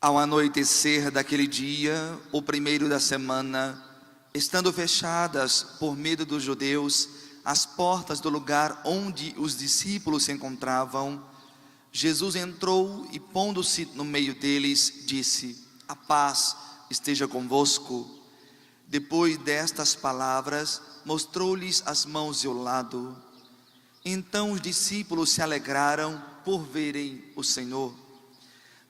Ao anoitecer daquele dia, o primeiro da semana, estando fechadas por medo dos judeus as portas do lugar onde os discípulos se encontravam, Jesus entrou e, pondo-se no meio deles, disse: "A paz esteja convosco." Depois destas palavras, mostrou-lhes as mãos e o lado. Então os discípulos se alegraram por verem o Senhor.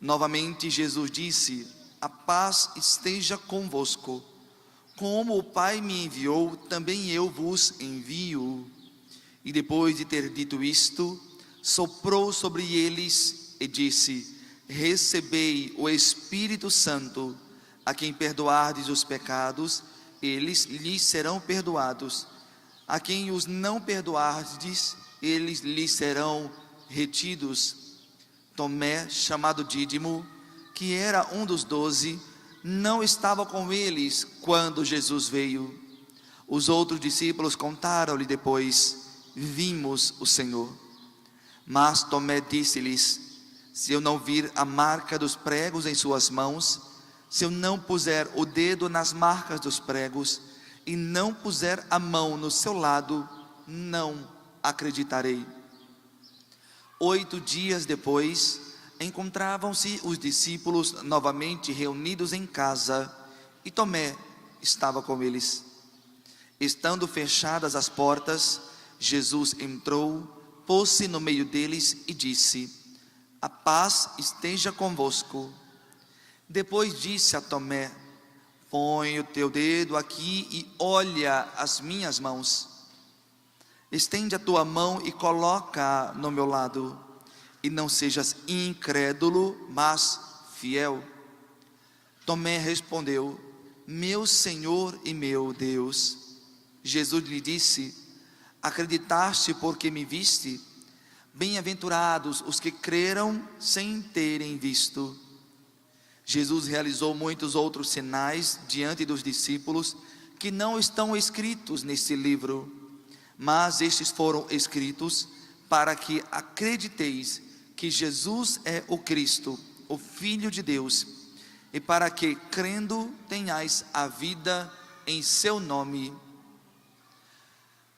Novamente Jesus disse: "A paz esteja convosco. Como o Pai me enviou, também eu vos envio." E depois de ter dito isto, soprou sobre eles e disse: "Recebei o Espírito Santo. A quem perdoardes os pecados, eles lhes serão perdoados. A quem os não perdoardes, eles lhes serão retidos." Tomé, chamado Dídimo, que era um dos 12, não estava com eles quando Jesus veio. Os outros discípulos contaram-lhe depois: "Vimos o Senhor." Mas Tomé disse-lhes: "Se eu não vir a marca dos pregos em suas mãos, se eu não puser o dedo nas marcas dos pregos, e não puser a mão no seu lado, não acreditarei." 8 dias depois, encontravam-se os discípulos novamente reunidos em casa, e Tomé estava com eles. Estando fechadas as portas, Jesus entrou, pôs-se no meio deles e disse: "A paz esteja convosco." Depois disse a Tomé: "Põe o teu dedo aqui e olha as minhas mãos. Estende a tua mão e coloca-a no meu lado, e não sejas incrédulo, mas fiel." Tomé respondeu: "Meu Senhor e meu Deus." Jesus lhe disse: "Acreditaste porque me viste? Bem-aventurados os que creram sem terem visto." Jesus realizou muitos outros sinais diante dos discípulos que não estão escritos neste livro, mas estes foram escritos para que acrediteis que Jesus é o Cristo, o Filho de Deus, e para que, crendo, tenhais a vida em seu nome.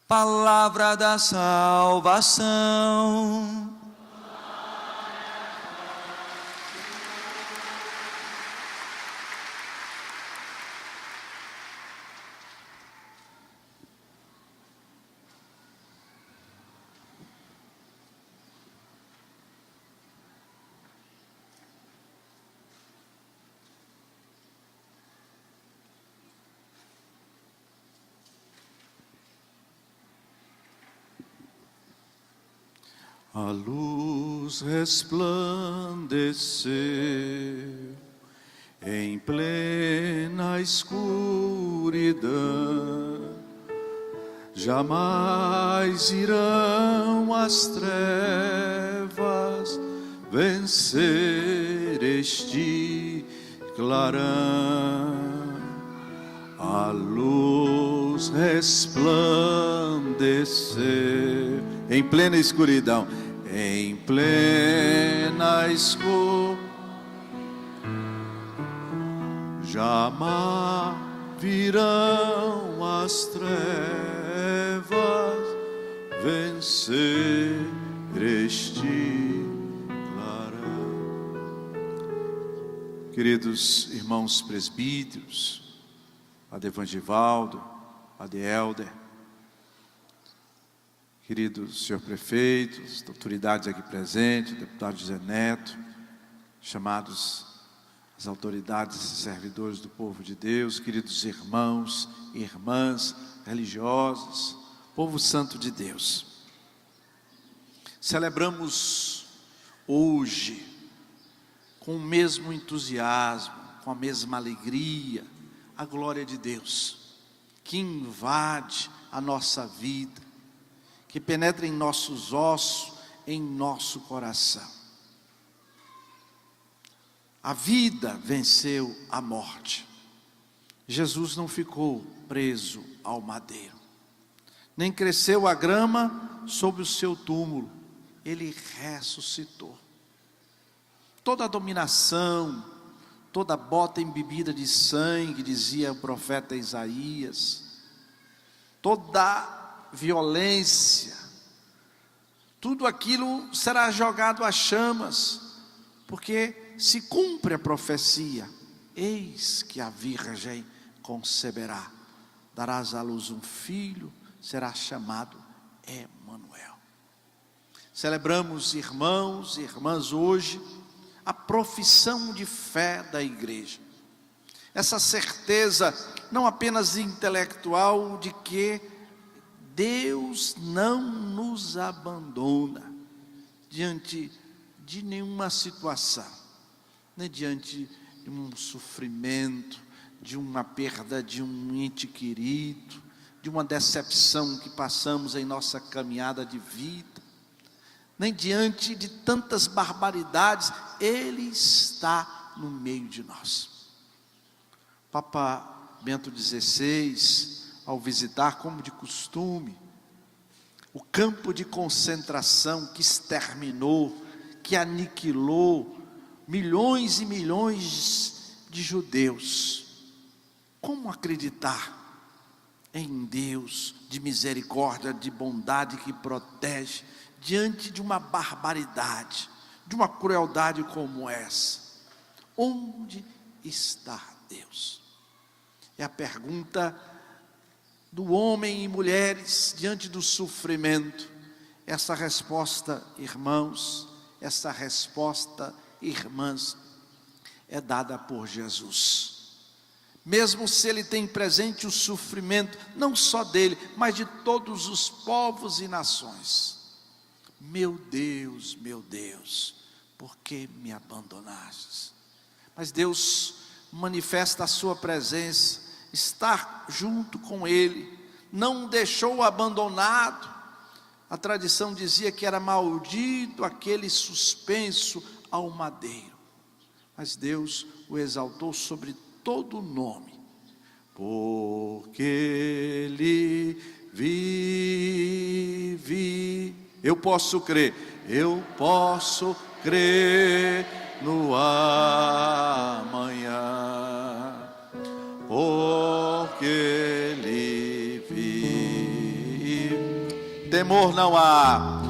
Palavra da salvação. A luz resplandeceu em plena escuridão. Jamais irão as trevas vencer este clarão. A luz resplandeceu em plena escuridão. Em plena escuridão, jamais virão as trevas vencer este clarão. Queridos irmãos presbíteros, Padre Evangivaldo, Padre Helder, querido senhor prefeito, as autoridades aqui presentes, o deputado José Neto, chamados as autoridades e servidores do povo de Deus, queridos irmãos e irmãs religiosos, povo santo de Deus. Celebramos hoje com o mesmo entusiasmo, com a mesma alegria, a glória de Deus, que invade a nossa vida, que penetra em nossos ossos, em nosso coração. A vida venceu a morte. Jesus não ficou preso ao madeiro, nem cresceu a grama sobre o seu túmulo. Ele ressuscitou. Toda a dominação, toda bota embebida de sangue, dizia o profeta Isaías, toda violência, tudo aquilo será jogado às chamas, porque se cumpre a profecia: eis que a virgem conceberá, darás à luz um filho, será chamado Emanuel. Celebramos, irmãos e irmãs, hoje a profissão de fé da igreja, essa certeza não apenas intelectual de que Deus não nos abandona diante de nenhuma situação, nem diante de um sofrimento, de uma perda de um ente querido, de uma decepção que passamos em nossa caminhada de vida, nem diante de tantas barbaridades. Ele está no meio de nós. Papa Bento XVI, ao visitar, como de costume, o campo de concentração que exterminou, que aniquilou milhões e milhões de judeus, como acreditar em Deus de misericórdia, de bondade que protege, diante de uma barbaridade, de uma crueldade como essa? Onde está Deus? É a pergunta do homem e mulheres diante do sofrimento. Essa resposta, irmãos, essa resposta, irmãs, é dada por Jesus. Mesmo se ele tem presente o sofrimento, não só dele, mas de todos os povos e nações. Meu Deus, por que me abandonastes? Mas Deus manifesta a sua presença, está junto com ele, não o deixou abandonado. A tradição dizia que era maldito aquele suspenso ao madeiro, mas Deus o exaltou sobre todo nome, porque ele vive. Eu posso crer no amanhã, porque ele vive. Temor não há,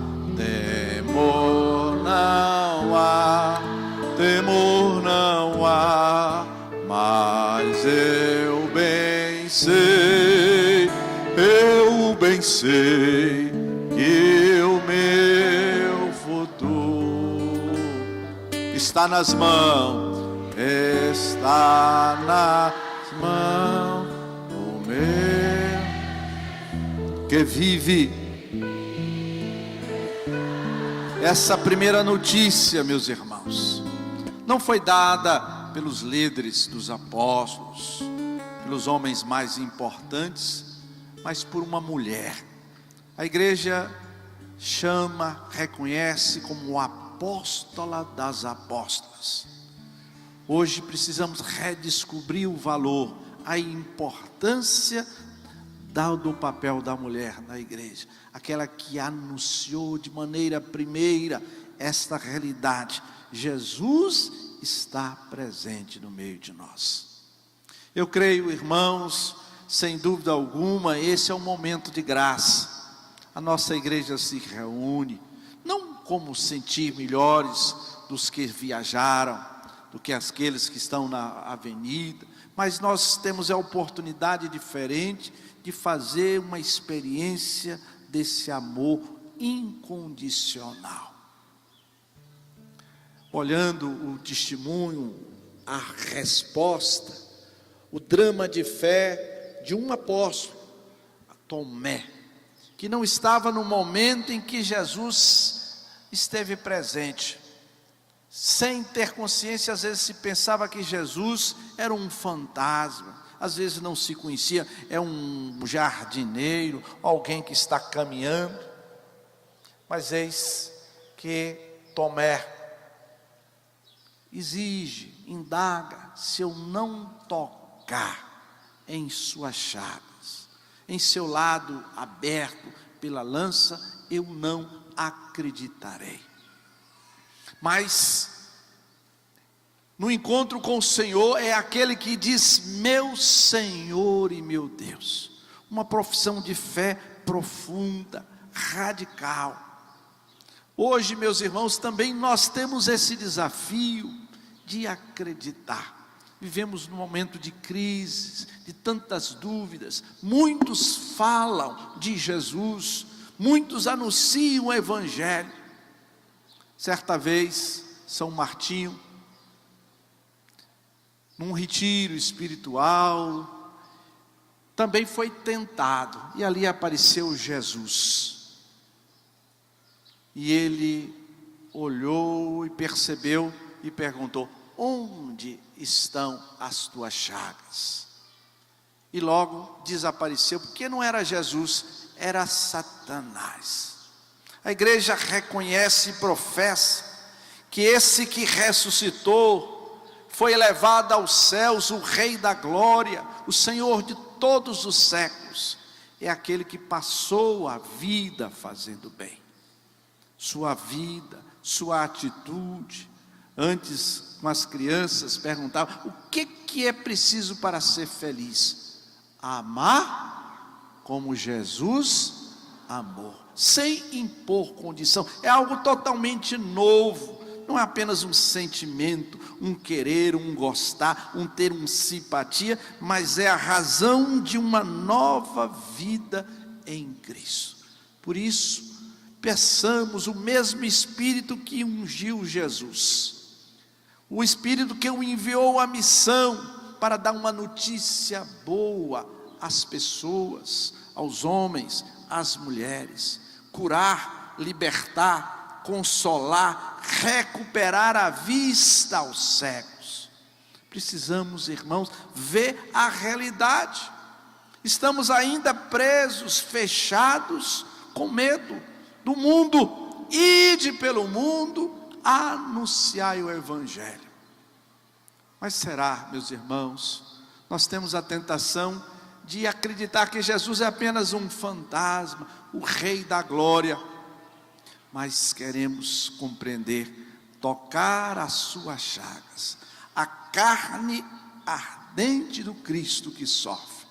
mas eu bem sei que o meu futuro está nas mãos do meu que vive. Essa primeira notícia, meus irmãos, não foi dada pelos líderes dos apóstolos, pelos homens mais importantes, mas por uma mulher. A igreja chama, reconhece como apóstola das apóstolas. Hoje precisamos redescobrir o valor, a importância do papel da mulher na igreja, aquela que anunciou de maneira primeira esta realidade: Jesus está presente no meio de nós. Eu creio, irmãos, sem dúvida alguma, esse é um momento de graça. A nossa igreja se reúne, não como sentir melhores dos que viajaram, do que aqueles que estão na avenida, mas nós temos a oportunidade diferente de fazer uma experiência desse amor incondicional. Olhando o testemunho, a resposta, o drama de fé de um apóstolo, Tomé, que não estava no momento em que Jesus esteve presente. Sem ter consciência, às vezes se pensava que Jesus era um fantasma, às vezes não se conhecia, é um jardineiro, alguém que está caminhando. Mas eis que Tomé exige, indaga: se eu não tocar em suas chagas, em seu lado aberto pela lança, eu não acreditarei. Mas no encontro com o Senhor é aquele que diz: meu Senhor e meu Deus. Uma profissão de fé profunda, radical. Hoje, meus irmãos, também nós temos esse desafio de acreditar. Vivemos num momento de crises, de tantas dúvidas. Muitos falam de Jesus, muitos anunciam o Evangelho. Certa vez, São Martinho, num retiro espiritual, também foi tentado, e ali apareceu Jesus. E ele olhou e percebeu e perguntou: onde estão as tuas chagas? E logo desapareceu, porque não era Jesus, era Satanás. A igreja reconhece e professa que esse que ressuscitou foi elevado aos céus, o Rei da glória, o Senhor de todos os séculos, é aquele que passou a vida fazendo bem. Sua vida, sua atitude. Antes, com as crianças, perguntavam: o que é preciso para ser feliz? Amar como Jesus amou, sem impor condição. É algo totalmente novo. Não é apenas um sentimento, um querer, um gostar, um ter uma simpatia, mas é a razão de uma nova vida em Cristo. Por isso, peçamos o mesmo Espírito que ungiu Jesus, o Espírito que o enviou à missão para dar uma notícia boa às pessoas, aos homens, às mulheres, curar, libertar, consolar, recuperar a vista aos cegos. Precisamos, irmãos, ver a realidade. Estamos ainda presos, fechados, com medo do mundo. Ide pelo mundo, anunciai o Evangelho. Mas será, meus irmãos, nós temos a tentação de acreditar que Jesus é apenas um fantasma, o Rei da glória. Mas queremos compreender, tocar as suas chagas, a carne ardente do Cristo que sofre.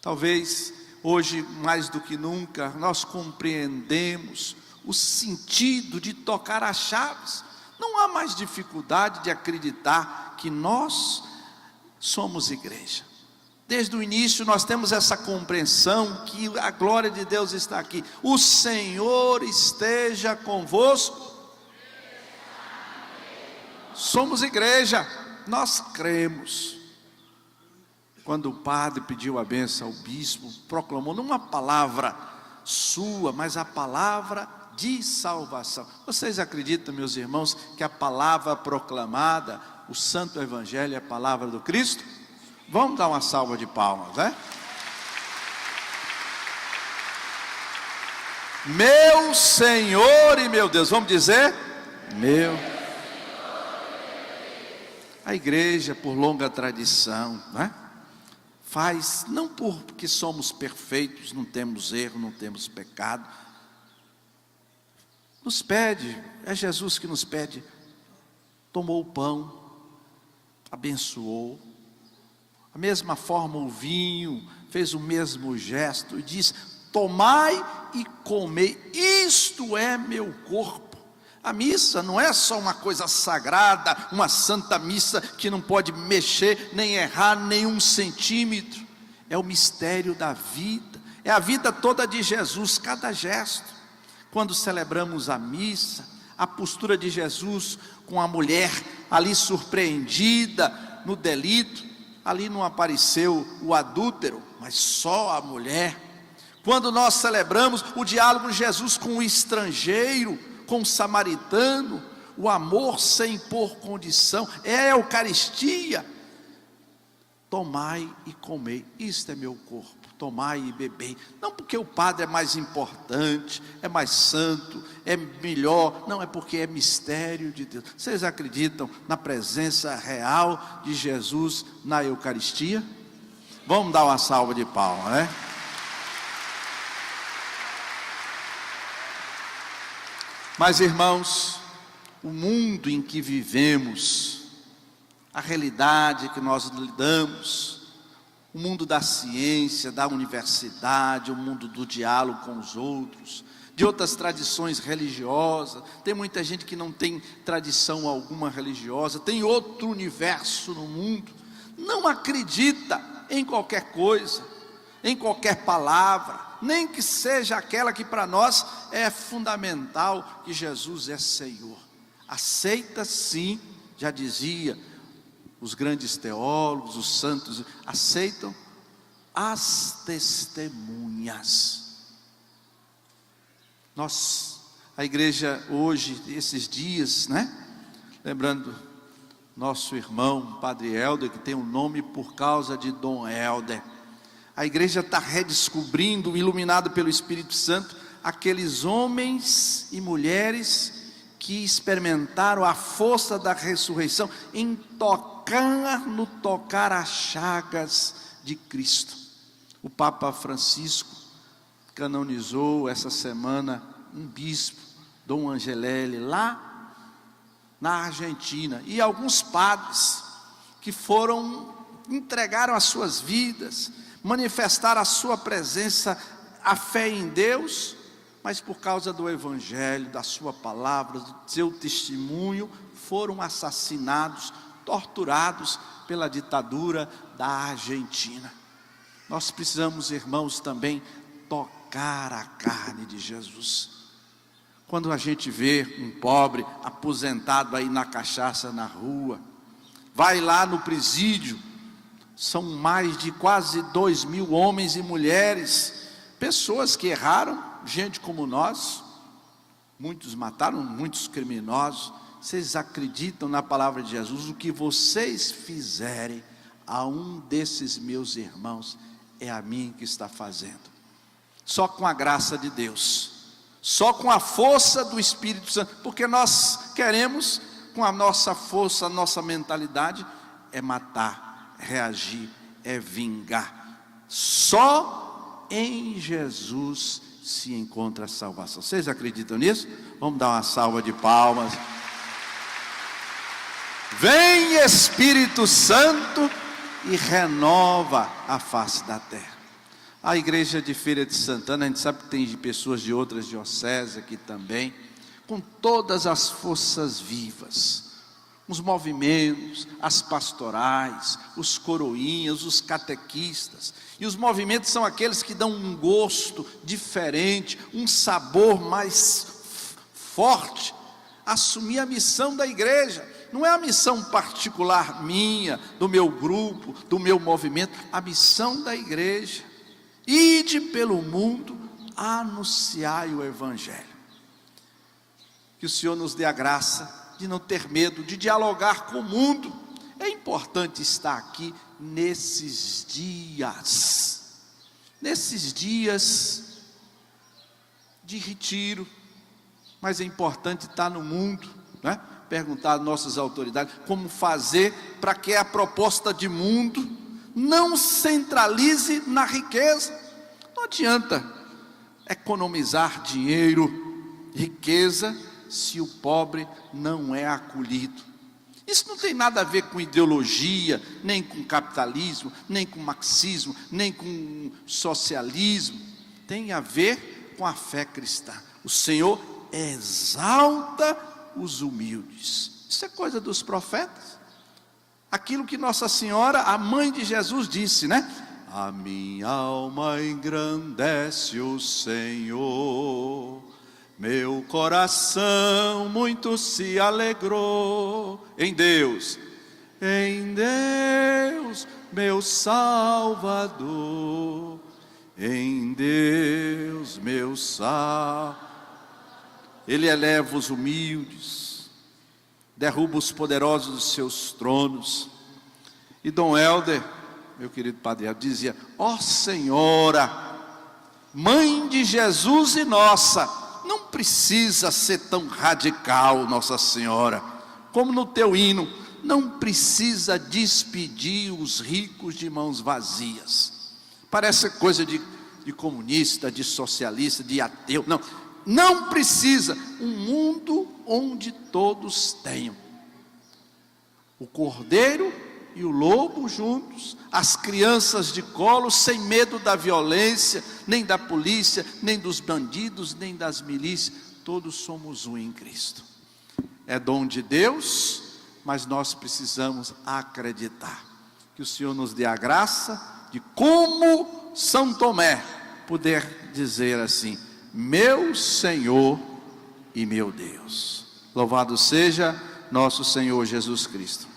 Talvez hoje, mais do que nunca, nós compreendemos o sentido de tocar as chaves. Não há mais dificuldade de acreditar que nós somos igreja. Desde o início nós temos essa compreensão que a glória de Deus está aqui. O Senhor esteja convosco. Somos igreja, nós cremos. Quando o padre pediu a bênção ao bispo, proclamou não uma palavra sua, mas a palavra de salvação. Vocês acreditam, meus irmãos, que a palavra proclamada, o Santo Evangelho, é a palavra do Cristo? Vamos dar uma salva de palmas, né? Meu Senhor e meu Deus, vamos dizer? Meu. A igreja, por longa tradição, né? Faz, não porque somos perfeitos, não temos erro, não temos pecado, nos pede, é Jesus que nos pede, tomou o pão, abençoou, a mesma forma o vinho, fez o mesmo gesto e diz: tomai e comei, isto é meu corpo. A missa não é só uma coisa sagrada, uma santa missa que não pode mexer, nem errar, nem um centímetro. É o mistério da vida, é a vida toda de Jesus, cada gesto. Quando celebramos a missa, a postura de Jesus com a mulher ali surpreendida no delito, ali não apareceu o adúltero, mas só a mulher. Quando nós celebramos o diálogo de Jesus com o estrangeiro, com o samaritano, o amor sem impor condição, é a Eucaristia. Tomai e comei, isto é meu corpo, tomai e bebei. Não porque o padre é mais importante, é mais santo, é melhor, não, é porque é mistério de Deus. Vocês acreditam na presença real de Jesus na Eucaristia? Vamos dar uma salva de palmas, né? Mas, irmãos, o mundo em que vivemos a realidade que nós lidamos, o mundo da ciência, da universidade, o mundo do diálogo com os outros, de outras tradições religiosas. Tem muita gente que não tem tradição alguma religiosa, tem outro universo no mundo, não acredita em qualquer coisa, em qualquer palavra, nem que seja aquela que para nós é fundamental, que Jesus é Senhor. Aceita sim, já dizia os grandes teólogos, os santos, aceitam as testemunhas. A igreja hoje, esses dias, lembrando nosso irmão, Padre Helder, que tem um nome por causa de Dom Helder. A igreja está redescobrindo, iluminado pelo Espírito Santo, aqueles homens e mulheres que experimentaram a força da ressurreição em tocar as chagas de Cristo. O Papa Francisco canonizou essa semana um bispo, Dom Angelelli, lá na Argentina, e alguns padres que entregaram as suas vidas, manifestaram a sua presença, a fé em Deus, mas por causa do Evangelho, da sua palavra, do seu testemunho, foram assassinados, torturados pela ditadura da Argentina. Nós precisamos, irmãos, também tocar a carne de Jesus. Quando a gente vê um pobre aposentado aí na cachaça na rua, vai lá no presídio, são mais de quase 2.000 homens e mulheres, pessoas que erraram, gente como nós, muitos mataram, muitos criminosos. Vocês acreditam na palavra de Jesus? O que vocês fizerem a um desses meus irmãos, é a mim que está fazendo. Só com a graça de Deus, só com a força do Espírito Santo, porque nós queremos, com a nossa força, a nossa mentalidade, é matar, reagir, é vingar. Só em Jesus se encontra a salvação. Vocês acreditam nisso? Vamos dar uma salva de palmas. Vem Espírito Santo e renova a face da terra. A igreja de Feira de Santana, a gente sabe que tem pessoas de outras dioceses aqui também, com todas as forças vivas, os movimentos, as pastorais, os coroinhas, os catequistas. E os movimentos são aqueles que dão um gosto diferente, um sabor mais forte. Assumir a missão da igreja, não é a missão particular minha, do meu grupo, do meu movimento, a missão da igreja. Ide pelo mundo, anunciai o Evangelho. Que o Senhor nos dê a graça de não ter medo, de dialogar com o mundo. É importante estar aqui nesses dias de retiro, mas é importante estar no mundo, perguntar às nossas autoridades como fazer para que a proposta de mundo não centralize na riqueza. Não adianta economizar dinheiro, riqueza, se o pobre não é acolhido. Isso não tem nada a ver com ideologia, nem com capitalismo, nem com marxismo, nem com socialismo. Tem a ver com a fé cristã. O Senhor exalta os humildes. Isso é coisa dos profetas. Aquilo que Nossa Senhora, a mãe de Jesus, disse, A minha alma engrandece o Senhor, meu coração muito se alegrou em Deus, meu Salvador, em Deus, meu Salvador. Ele eleva os humildes, derruba os poderosos dos seus tronos. E Dom Helder, meu querido Padre Helder, dizia: ó Senhora, Mãe de Jesus e nossa, não precisa ser tão radical, Nossa Senhora, como no teu hino, não precisa despedir os ricos de mãos vazias. Parece coisa de comunista, de socialista, de ateu. Não precisa. Um mundo onde todos tenham. O cordeiro e o lobo juntos, as crianças de colo, sem medo da violência, nem da polícia, nem dos bandidos, nem das milícias. Todos somos um em Cristo. É dom de Deus, mas nós precisamos acreditar. Que o Senhor nos dê a graça de, como São Tomé, poder dizer assim: meu Senhor e meu Deus. Louvado seja nosso Senhor Jesus Cristo.